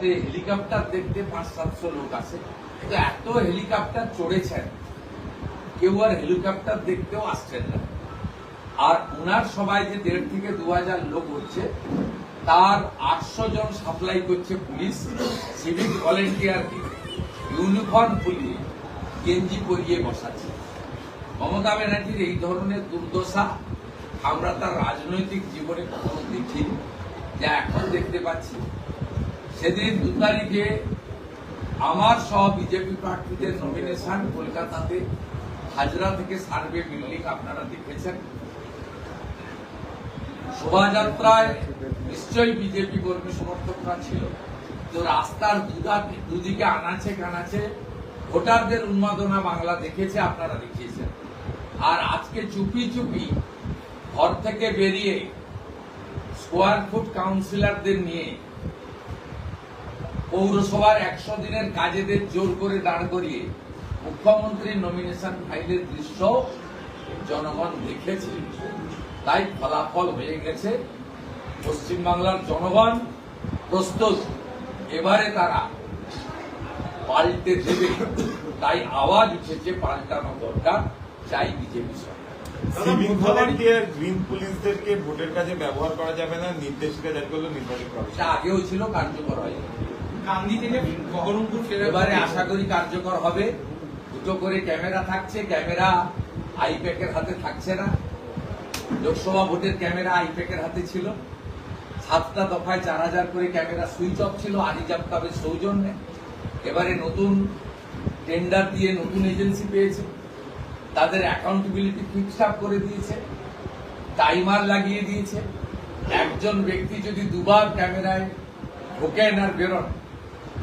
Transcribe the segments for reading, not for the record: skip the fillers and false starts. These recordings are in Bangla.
তাতে হেলিকপ্টার দেখতে 500-700 লোক আছে। তো এত হেলিকপ্টার চড়েছেন, কেউ আর হেলিকপ্টার দেখতেও আসছেন না। আর ওনার সবাই যে 1,500 থেকে 2,000 লোক হচ্ছে, তার 800 জন সাপ্লাই করছে পুলিশ, সিভিক ভলেন্টিয়ারকে ইউনিফর্ম খুলিয়ে গেঞ্জি পরিয়ে বসাচ্ছে। মমতা ব্যানার্জির এই ধরনের দুর্দশা আমরা তার রাজনৈতিক জীবনে কখনো দেখিনি, যা এখন দেখতে পাচ্ছি। সেদিন 2 তারিখে আমার সহ বিজেপি প্রার্থীদের নমিনেশন কলকাতাতে হাজরা থেকে সার্ভে বিল্ডিং আপনারা দেখেছেন। শোভাযাত্রায় নিশ্চয়ই বিজেপি কর্মী সমর্থকরা ছিল। তো রাস্তার দুদিকে আনাচে কানাচে ভোটারদের উন্মাদনা বাংলা দেখেছে, আপনারা দেখিয়েছেন। আর আজকে চুপি চুপি ঘর থেকে বেরিয়ে স্কোয়ার ফুট কাউন্সিলরদের নিয়ে পৌরসভার 100 দিনের কাজেদের জোর করে দাঁড় করিয়ে মুখ্যমন্ত্রীর নমিনেশন ফাইলের দৃশ্য জনগণ দেখেছে। তাই ফলাফল হয়ে গেছে, পশ্চিমবাংলার জনগণ প্রস্তুত, এবারে তারা পাল্টে দেবে। তাই আওয়াজ উঠেছে পাল্টানো দরকার, চাই বিজেপি সরকার। গ্রিন পুলিশদেরকে ভোটের কাজে ব্যবহার করা যাবে না, নির্দেশিকা জারি করলো নির্বাচন কমিশন। আগেও ছিল, কার্যকর হয়নি। কান্দি থেকে বহরমপুর এবারে আশা করি কার্যকর হবে। 2টো করে ক্যামেরা থাকছে, ক্যামেরা আইপ্যাকের হাতে থাকছে না। লোকসভা ভোটের ক্যামেরা আইপ্যাকের হাতে ছিল। 7টা দফায় 4,000 করে ক্যামেরা সুইচ অফ ছিল আরিজ আফতাবের সৌজন্যে। এবারে নতুন টেন্ডার দিয়ে নতুন এজেন্সি পেয়েছে, তাদের অ্যাকাউন্টেবিলিটি ফিক্সড আপ করে দিয়েছে, টাইমার লাগিয়ে দিয়েছে। একজন ব্যক্তি যদি 2বার ক্যামেরায় ঢোকেন আর বেরোন,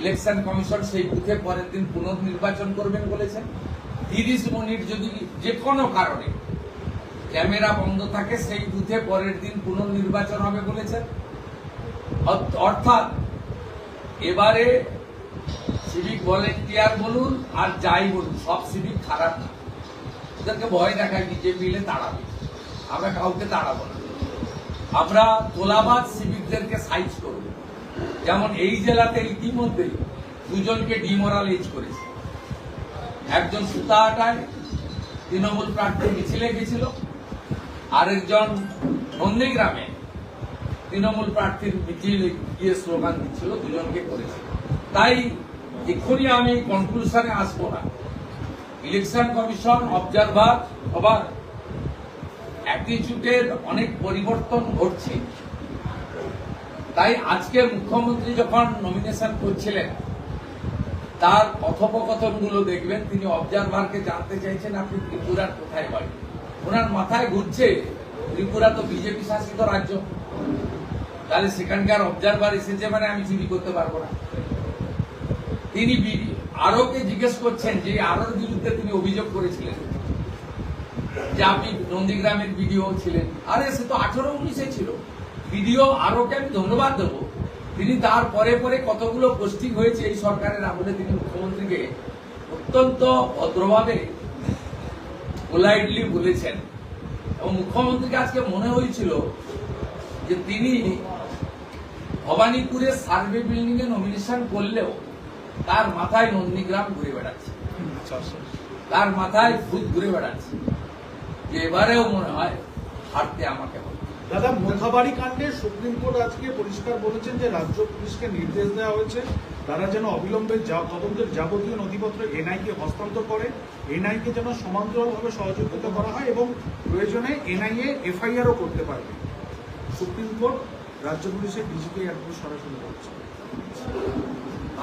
ইলেকশন কমিশন সেই বুথে পরের দিন পুনর্নির্বাচন করবেন বলেছেন। 30 মিনিট যদি যে কোনো কারণে ক্যামেরা বন্ধ থাকে, সেই বুথে পরের দিন পুনর্নির্বাচন হবে বলেছেন। অর্থাৎ এবারে সিভিক ভলেন্টিয়ার বলুন আর যাই বলুন, সব সিভিক খারাপ না। ওদেরকে ভয় দেখায় বিজেপি এলে তাড়াবে, আমরা কাউকে তাড়াবো না। আমরা তোলাবাজ সিভিকদেরকে সাইজ করব। যেমন এই জেলাতে ইতিমধ্যেই 2 জনকে ডিমোরালাইজ করেছে। একজন সুতাহাটায় তৃণমূল প্রার্থী মিছিলে গেছিল, আরেকজন নন্দীগ্রামে তৃণমূল প্রার্থীর মিছিলে গিয়ে স্লোগান দিচ্ছিল, 2 জনকে করেছে। তাই এক্ষুনি আমি কনক্লুশনে আসবো না। ইলেকশন কমিশন অবজারভার সবার অ্যাটিটিউডের অনেক পরিবর্তন ঘটছে। তাই আজকে মুখ্যমন্ত্রী যখন নমিনেশন করছিলেন, তার কথোপকথনগুলো দেখবেন। তিনি অবজারভারকে জানতে চাইছেন আপনি ত্রিপুরার কোথায় বাড়ি। ওনার মাথায় ঘুরছে ত্রিপুরা তো বিজেপি শাসিত রাজ্য, তাহলে সেখানকার অবজারভার এসেছে মানে আমি চুরি করতে পারবো না। তিনি আরোকে জিজ্ঞেস করছেন যে আরোর বিরুদ্ধে তিনি অভিযোগ করেছিলেন যে আপনি নন্দীগ্রামের ভিডিও ছিলেন। আরে সে তো 18-19-এ ছিল ভিডিও। আরোকে আমি ধন্যবাদ দেবো, তিনি তার পরে পরে কতগুলো পোস্টিং হয়েছে এই সরকারের আমলে, তিনি মুখ্যমন্ত্রীকে অত্যন্ত ভদ্রভাবে পোলাইটলি বলেছেন। এবং মুখ্যমন্ত্রীকে আজকে মনে হয়েছিল যে তিনি ভবানীপুরের সার্ভে বিল্ডিং এ নমিনেশন করলেও তার মাথায় নন্দীগ্রাম ঘুরে বেড়াচ্ছে, তার মাথায় ভূত ঘুরে বেড়াচ্ছে, যে এবারেও মনে হয় হারতে আমাকে হবে। দাদা, মোথাবাড়ি কাণ্ডে সুপ্রিম কোর্ট আজকে পরিষ্কার বলেছেন যে রাজ্য পুলিশকে নির্দেশ দেওয়া হয়েছে তারা যেন অবিলম্বে তদন্তের যাবতীয় নথিপত্র এনআইকে হস্তান্তর করে, এনআইকে যেন সমান্তরালভাবে সহযোগিতা করা হয় এবং প্রয়োজনে এনআইএ এফআইআরও করতে পারবে। সুপ্রিম কোর্ট রাজ্য পুলিশের ডিজিকে একদম সরাসরি বলছে।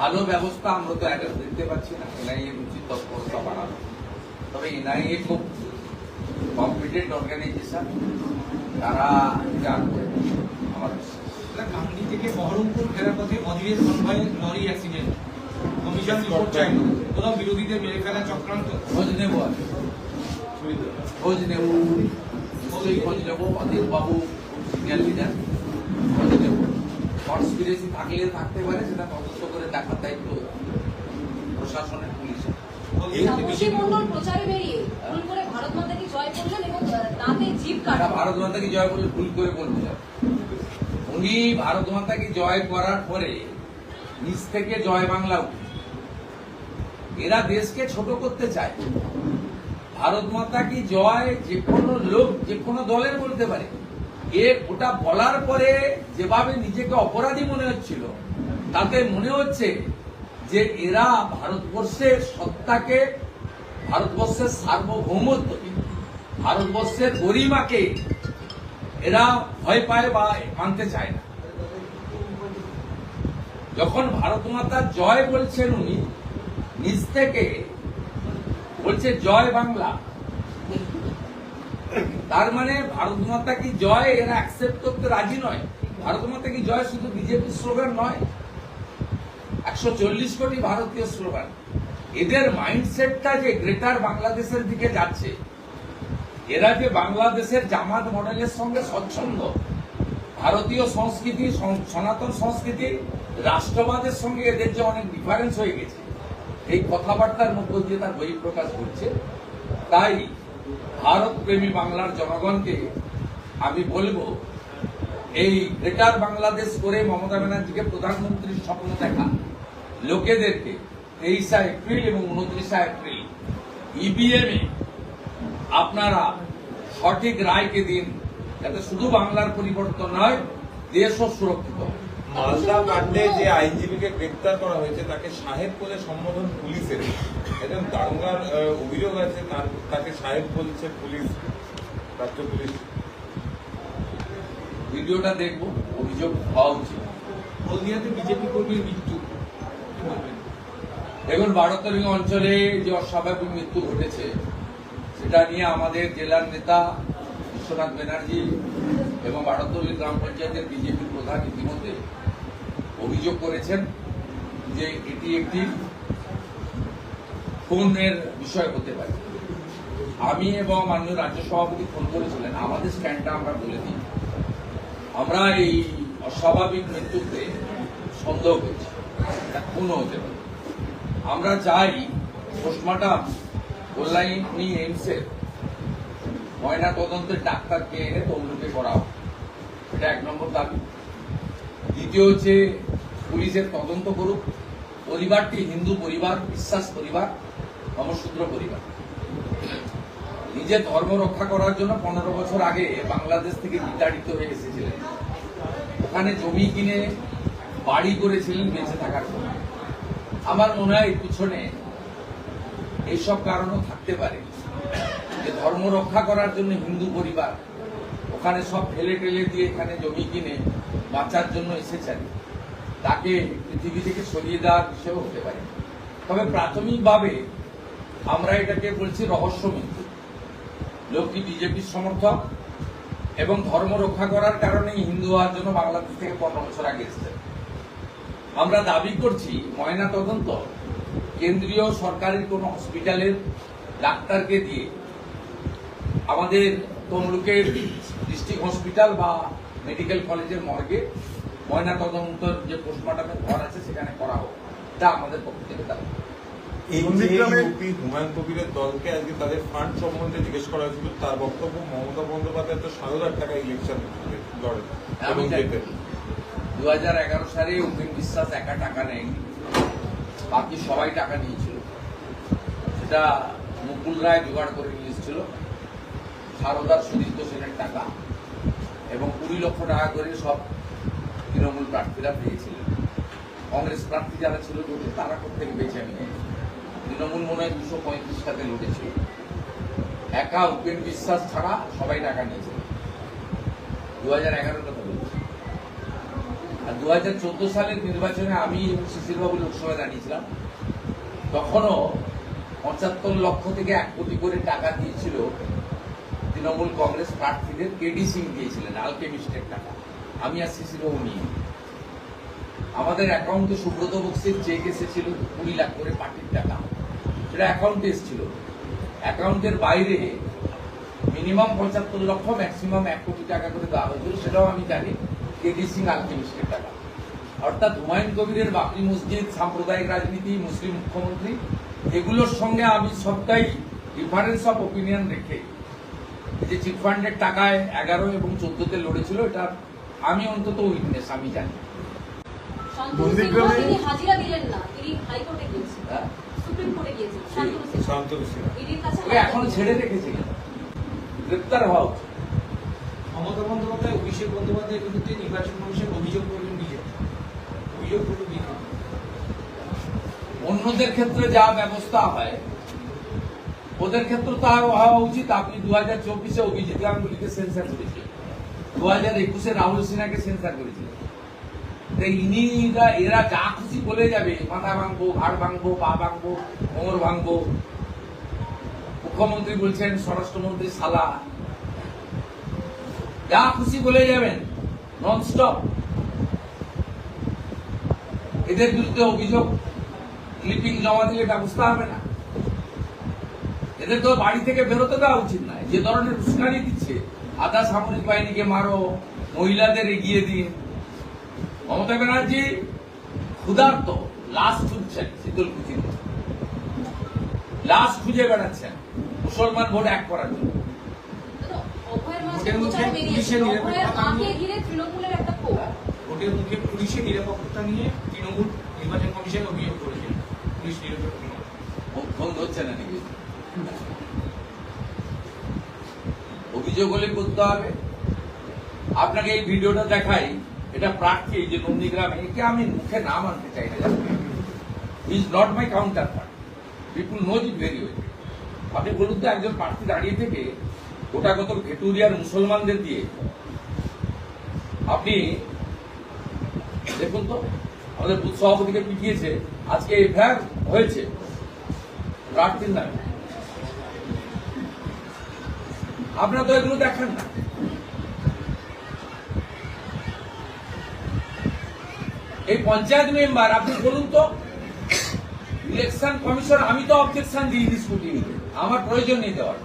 ভালো ব্যবস্থা আমরা তো এখন দেখতে পাচ্ছি না। এনআইএ উচিত তৎপরতা বাড়ানো, তবে এনআইএ খুব কম্পিটেন্ট অর্গানাইজেশন, তারা জানবে আমার। কান্দি থেকে বহরমপুর ফেরার পথে অধীরের কনভয়ে লরি অ্যাক্সিডেন্ট, কমিশন রিপোর্ট চাই। কোথাও বিরোধীদের মেরে ফেলা চক্রান্ত। খোঁজ নেব, খোঁজ নেব, খোঁজ নেব। অধীর বাবু সিনিয়র লিডার, খোঁজ নেব। কনস্পিরেসি থাকলে থাকতে পারে, সেটা তদন্ত করে দেখার দায়িত্ব প্রশাসনের, পুলিশের। প্রচারে বেরিয়ে ভুল করে ভারত মাতা কি জয় করলেন এবং দাঁতে জিভ কাটলেন। ভারত মাতা কি জয় করলে ভুল করে বলবো। উনি ভারত মাতা কি জয় করার পরে নিচ থেকে জয় বাংলা উঠেছে। এরা দেশকে ছোট করতে চায়। ভারত মাতা কি জয় যে কোনো লোক যে কোনো দলের বলতে পারে। ওটা বলার পরে যেভাবে নিজেকে অপরাধী মনে হচ্ছিল, তাতে মনে হচ্ছে যে এরা ভারতবর্ষের সত্তাকে, ভারতবর্ষের সার্বভৌমত্বকে, ভারতবর্ষের গরিমাকে এরা ভয় পায় বা মানতে চায় না। যখন ভারত মাতা জয় বলছেন উনি, নিজ থেকে বলছে জয় বাংলা, তার মানে ভারত মাতা কি জয় এরা অ্যাকসেপ্ট করতে রাজি নয়। ভারত মাতা কি জয় শুধু বিজেপির স্লোগান নয়, 140 কোটি ভারতীয় স্লোগান। এদের মাইন্ডসেটটা যে গ্রেটার বাংলাদেশের দিকে যাচ্ছে, এরা যে বাংলাদেশের জামাত মডেলের সঙ্গে স্বচ্ছন্দ, ভারতীয় সংস্কৃতি, সনাতন সংস্কৃতি, রাষ্ট্রবাদের সঙ্গে এদের যে অনেক ডিফারেন্স হয়ে গেছে, এই কথাবার্তার মধ্য দিয়ে তার বহিঃপ্রকাশ ঘটছে। তাই ভারত প্রেমী বাংলার জনগণকে আমি বলবো, এই গ্রেটার বাংলাদেশ করে মমতা ব্যানার্জিকে প্রধানমন্ত্রীর স্বপ্ন দেখা লোকেদেরকে 23 এপ্রিল এবং 29 এপ্রিল ইভিএম এ আপনারা সঠিক রায়কে দিন, যাতে শুধু বাংলার পরিবর্তন নয়, দেশও সুরক্ষিত হয়। মালদা কাণ্ডে যে আইনজীবীকে গ্রেপ্তার করা হয়েছে তাকে সাহেব বলে সম্বোধন পুলিশের। একজন দাঙ্গার অভিযোগ আছে, তাকে সাহেব বলছে পুলিশ, রাজ্য পুলিশ। ভিডিওটা দেখবো, অভিযোগ হওয়া উচিত। হলদিয়াতে বিজেপি কর্মীর মৃত্যু, কি বলবেন? দেখুন, বারোতরিং অঞ্চলে যে অস্বাভাবিক মৃত্যু ঘটেছে, সেটা নিয়ে আমাদের জেলার নেতা বিশ্বনাথ ব্যানার্জি এবং বারোতরি গ্রাম পঞ্চায়েতের বিজেপি প্রধান ইতিমধ্যে অভিযোগ করেছেন যে এটি একটি খুনের বিষয় হতে পারে। আমি এবং মাননীয় রাজ্য সভাপতি ফোন করেছিলেন, আমাদের স্ট্যান্ডটা আমরা বলে দিই। আমরা এই অস্বাভাবিক মৃত্যুতে সন্দেহ করছি, এটা খুনও হতে পারে। আমরা চাই পোস্টমর্টম কল্যাণী এইমসের ময়না তদন্তের ডাক্তারকে এনে তমলুকে করা হোক, এটা 1 নম্বর দাবি। দ্বিতীয় হচ্ছে পুলিশের তদন্ত করুক। পরিবারটি হিন্দু পরিবার, বিশ্বাস পরিবার, নমশূদ্র পরিবার। নিজের ধর্ম রক্ষা করার জন্য 15 বছর আগে বাংলাদেশ থেকে বিতাড়িত হয়ে এসেছিলেন। ওখানে জমি কিনে বাড়ি করেছিলেন বেঁচে থাকার জন্য। আমার মনে হয় এর পিছনে এইসব কারণও থাকতে পারে, যে ধর্ম রক্ষা করার জন্য হিন্দু পরিবার ওখানে সব ফেলে টেলে দিয়ে এখানে জমি কিনে বাঁচার জন্য এসেছেন, তাকে পৃথিবী থেকে সরিয়ে দেওয়ার বিষয়ও হতে পারে। তবে প্রাথমিকভাবে আমরা এটাকে বলছি রহস্য মৃত্যু। লোকটি বিজেপির সমর্থক এবং ধর্ম রক্ষা করার কারণে হিন্দু হওয়ার জন্য বাংলাদেশ থেকে 15 বছর আগে এসেছেন। আমরা দাবি করছি ময়না তদন্ত কেন্দ্রীয় সরকারের কোন হসপিটালের ডাক্তারকে দিয়ে, আমাদের তমলুকের ডিস্ট্রিক্ট হসপিটাল বা মেডিকেল কলেজের মর্গে ময়না তদন্তের যে পোস্টমর্টমের ঘর আছে সেখানে করা হোক, তা আমাদের পক্ষ থেকে দাবি। এই যে ইউপি হুমায়ুন কবিরের দলকে আজকে তাদের ফান্ড সম্বন্ধে জিজ্ঞেস করা হয়েছিল, তার বক্তব্য মমতা বন্দ্যোপাধ্যায় তো 7,000 টাকা ইলেকশন লড়ে এবং জেতেন। 2011 সালে উপেন বিশ্বাস একা টাকা নেয়নি, বাকি সবাই টাকা নিয়েছিল। সেটা মুকুল রায় জোগাড় করে নিয়ে এসেছিল, সারদার সুদীপ্ত সেনের টাকা, এবং 20 লক্ষ টাকা করে সব তৃণমূল প্রার্থীরা পেয়েছিলেন। কংগ্রেস প্রার্থী যারা ছিল জোটে, তারা প্রত্যেকে বেছে নিয়ে, তৃণমূল মনে হয় 235 টাকা লড়েছিল। একা উপেন বিশ্বাস ছাড়া সবাই টাকা নিয়েছিল। 2011 কথা বলছি। আর 2014 সালের নির্বাচনে আমি শিশির বাবু লোকসভায় দাঁড়িয়েছিলাম, তখনও 75 লক্ষ থেকে 1 কোটি করে টাকা দিয়েছিল তৃণমূল কংগ্রেস প্রার্থীদের। কেডি সিং দিয়েছিলেন আলকেমিস্টের টাকা, আমি আর শিশির বাবু নিয়ে। আমাদের অ্যাকাউন্টে সুব্রত বক্সির চেক এসেছিল 20 লাখ করে পার্টির টাকা, সেটা অ্যাকাউন্টে এসেছিল। অ্যাকাউন্টের বাইরে মিনিমাম 75 লক্ষ, ম্যাক্সিমাম 1 কোটি টাকা করে দেওয়া হয়েছিল, সেটাও আমি জানি। কেডি সিং আলকেমিস্টের টাকা, অর্থাৎ হুমায়ুন কবিরের বাবরি মসজিদ, সাম্প্রদায়িক রাজনীতি, মুসলিম মুখ্যমন্ত্রী, এগুলোর সঙ্গে আমি সবটাই ডিফারেন্স অফ ওপিনিয়ন রেখে যে চিটফান্ডের টাকায় 11 এবং 14-তে লড়েছিল, এটা আমি অন্তত উইটনেস, আমি জানি। শান্তনু সিনহা তিনি হাজিরা দিলেন না, তিনি হাইকোর্টে গিয়েছেন, হ্যাঁ? সুপ্রিম কোর্টে গিয়েছেন। শান্তনু সিনহা শান্তনু সিনহা। ইডির কাছে ওকে এখন ছেড়ে রেখেছে কেন? গ্রেপ্তার হওয়া উচিত। মমতা বন্দ্যোপাধ্যায় অভিষেক বন্দ্যোপাধ্যায়ের বিরুদ্ধে নির্বাচন কমিশন অভিযোগ করবেন বিজেপি, অভিযোগ করবে বিজেপি। অন্যদের ক্ষেত্রে যা ব্যবস্থা হয় ওদের ক্ষেত্রে তা হওয়া উচিত। আপনি 2024-এ অভিজিৎ গাঙ্গুলিকে সেন্সার করেছিলেন, 2021-এ রাহুল সিনহাকে সেন্সার করেছিলেন। তাই এরা যা খুশি বলে যাবে, মাথা ভাঙবো, ঘাড় ভাঙবো, পা ভাঙবো, কোমর ভাঙবো। মুখ্যমন্ত্রী বলছেন স্বরাষ্ট্রমন্ত্রী সালা, যা খুশি বলে যাবেন ননস্টপ। এদের বিরুদ্ধে অভিযোগ ক্লিপিং জমা দিলে ব্যবস্থা হবে না। এদের তো বাড়ি থেকে বেরোতে দেওয়া উচিত নয়। যে ধরনের উস্কানি দিচ্ছে, আধা সামরিক বাহিনীকে মারো, মহিলাদের এগিয়ে দিন। মমতা ব্যানার্জি ক্ষুধার্ত, লাশ খুঁজছেন শীতলকুচিতে, লাশ খুঁজে বেড়াচ্ছেন মুসলমান ভোট এক করার জন্য। অভয়ের মাঝে ভোটের মুখে প্রচার বেরিয়েছে, পুলিশের অভয়ের নিরাপত্তা মাকে নিয়ে- ঘিরে তৃণমূলের একটা ক্ষোভ। ভোটের মুখে পুলিশের নিরাপত্তা নিয়ে তৃণমূল নির্বাচন কমিশন অভিযোগ করেছেন, পুলিশ নিরাপত্তা নিয়ে। ফোন ধরছে না নাকি? অভিযোগ হলে করতে হবে। আপনাকে এই ভিডিওটা দেখাই, এটা প্রার্থী যে নন্দীগ্রামে, একে আমি মুখে নাম আনতে চাই না, is not my counter part, people knows it very well. আপনি বলুন তো, একজন প্রার্থী দাঁড়িয়ে থেকে গোটাগত ভেটুরিয়ার মুসলমানদের দিয়ে, আপনি দেখুন তো, আমাদের বুথ সভাপতিকে পিটিয়েছে, আজকে এফআইআর হয়েছে প্রার্থীর নামে। আপনারা তো এগুলো দেখেন না। এই পঞ্চায়েত মেম্বার, আপনি বলুন তো, ইলেকশন কমিশন, আমি তো অবজেকশন দিইনি স্কুটিনিতে, আমার প্রয়োজন নেই দেওয়ার।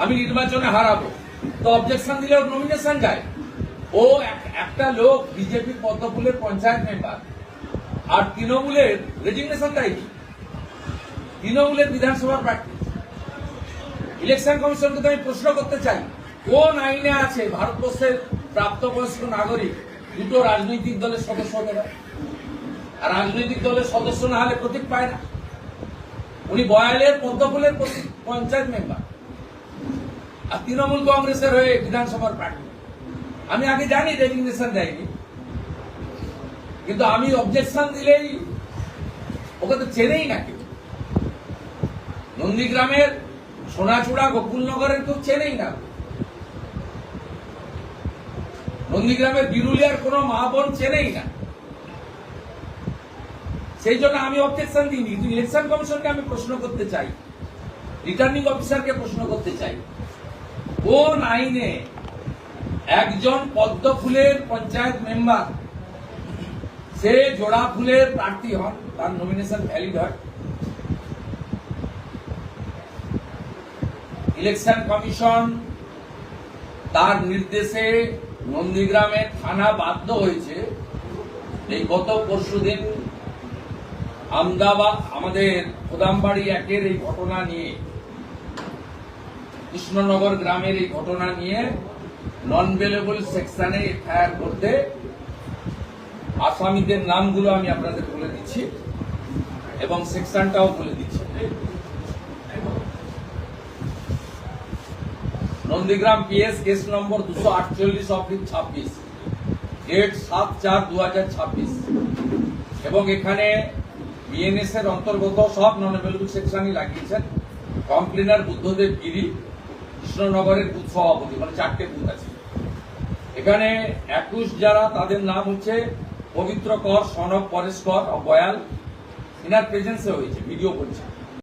আমি নির্বাচনে হারাবো, তো অবজেকশন দিলে ওর নমিনেশন যায়। ও একটা লোক বিজেপি পদ্মফুলের পঞ্চায়েত মেম্বার, আর তৃণমূলের রেজিগনেশন দেয়নি, তৃণমূলের বিধানসভার প্রার্থী। ইলেকশন কমিশনকে তো আমি প্রশ্ন করতে চাই, কোন আইনে আছে ভারতবর্ষের প্রাপ্তবয়স্ক নাগরিক দুটো রাজনৈতিক দলের সদস্য হতে পারে? আর রাজনৈতিক দলের সদস্য না হলে প্রতীক পায় না। উনি বয়ালের পদ্মফুলের পঞ্চায়েত মেম্বার, আর তৃণমূল কংগ্রেসের হয়ে বিধানসভার প্রার্থী। আমি আগে জানি রেজিগনেশন দেয়নি, কিন্তু আমি অবজেকশন দিলেই ওকে তো চেনেই না কেউ। নন্দীগ্রামের সোনাচূড়া গোকুলনগরের কেউ চেনেই না। নন্দীগ্রামের বিরুলিয়ার কোনো মা বোন চেনেই না। সেই জন্য আমি অবজেকশন দিইনি। কিন্তু ইলেকশন কমিশনকে আমি প্রশ্ন করতে চাই, রিটার্নিং অফিসারকে প্রশ্ন করতে চাই, কোন আইনে একজন পদ্মফুলের পঞ্চায়েত মেম্বার সে জোড়া ফুলের প্রার্থী হন, তার নমিনেশন ভ্যালিড হয়? ইলেকশন কমিশন তার নির্দেশে নন্দীগ্রামের থানা বাধ্য হয়েছে এই গত পরশুদিন আমদাবাদ আমাদের কোদামবাড়ি একের এই ঘটনা নিয়ে, কৃষ্ণনগর গ্রামের এই ঘটনা নিয়ে নন বেলেবল সেকশনে এফআইআর করতে। আসামিদের নামগুলো আমি আপনাদের বলে দিচ্ছি এবং সেকশনটাও বলে দিচ্ছি। Nandigram PS case number 248/26, date 7/4/2026, এবং এখানে বিএনএস এর অন্তর্গত সব নন অ্যাভেলেবল সেকশনই লাগিয়েছেন। কমপ্লেনার বুদ্ধদেব গিরি, কৃষ্ণনগরের বুথ সভাপতি, মানে 4টে বুথ আছে এখানে। 21 যারা, তাদের নাম হচ্ছে পবিত্র কর, সন অফ পরেশ কর, বয়াল, ইনার প্রেজেন্সে হয়েছে, ভিডিও করছে।